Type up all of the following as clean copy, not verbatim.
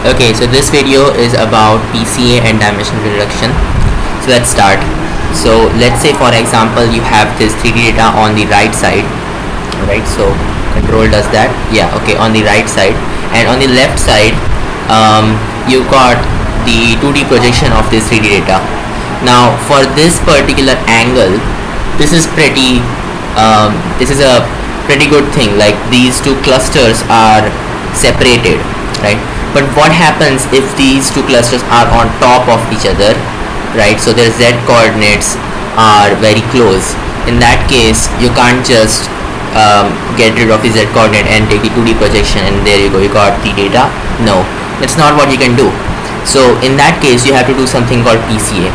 Okay, so this video is about PCA and dimensionality reduction. So let's start. So let's say for example you have this 3D data on the right side, right? So control does that. Yeah, okay, on the right side, and on the left side you got the 2D projection of this 3D data. Now for this particular angle, this is pretty this is a pretty good thing, like these two clusters are separated, right? But what happens if these two clusters are on top of each other, right? So their z coordinates are very close. In that case you can't just get rid of the z coordinate and take the 2D projection and there you go, you got the data. No, that's not what you can do. So in that case you have to do something called PCA.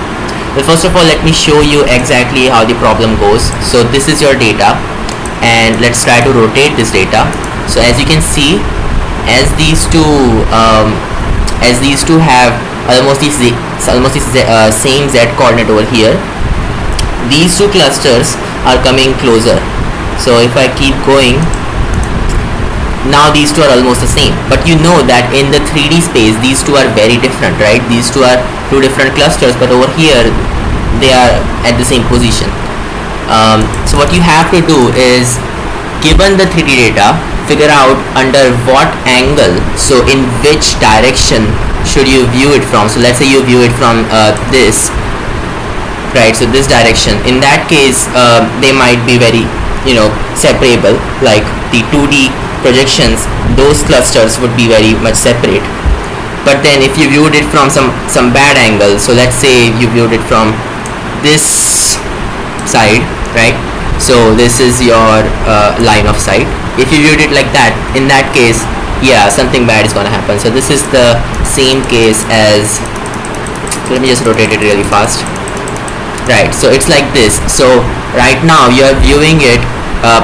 Well, first of all, let me show you exactly how the problem goes. So this is your data, and let's try to rotate this data. So as you can see, as these two have almost the same z coordinate over here, these two clusters are coming closer. So if I keep going, now these two are almost the same, but you know that in the 3D space these two are very different, right? These two are two different clusters, but over here they are at the same position. So what you have to do is, given the 3D data, figure out under what angle, so in which direction should you view it from. So let's say you view it from this, right? So this direction. In that case they might be very separable, like the 2D projections, those clusters would be very much separate. But then if you viewed it from some bad angle, so let's say you viewed it from this side, right? So this is your line of sight. If you viewed it like that, in that case, yeah, something bad is going to happen. So this is the same case as, let me just rotate it really fast, right? So it's like this. So right now you are viewing it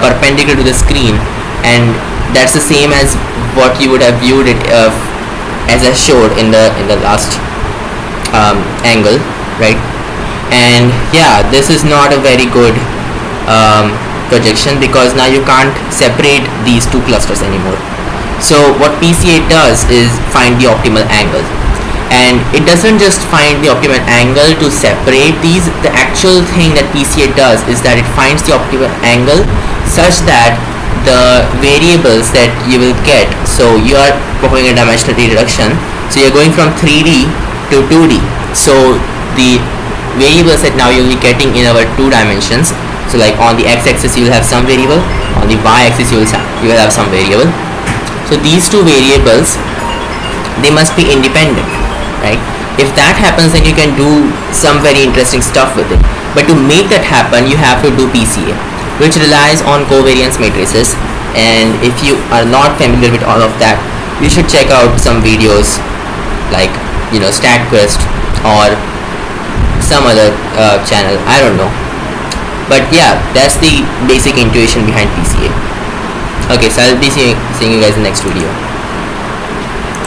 perpendicular to the screen, and that's the same as what you would have viewed it as I showed in the last angle, right? And yeah, this is not a very good projection, because now you can't separate these two clusters anymore. So what PCA does is find the optimal angle, and it doesn't just find the optimal angle to separate these. The actual thing that PCA does is that it finds the optimal angle such that the variables that you will get, so you are performing a dimensionality reduction, so you're going from 3D to 2D. So the variables that now you'll be getting in our 2 dimensions, so like on the x-axis you will have some variable, on the y-axis you will have some variable. So these two variables, they must be independent, right? If that happens, then you can do some very interesting stuff with it. But to make that happen, you have to do PCA, which relies on covariance matrices. And if you are not familiar with all of that, you should check out some videos like StatQuest or some other channel, I don't know. But yeah, that's the basic intuition behind PCA. Okay, so I'll be seeing you guys in the next video.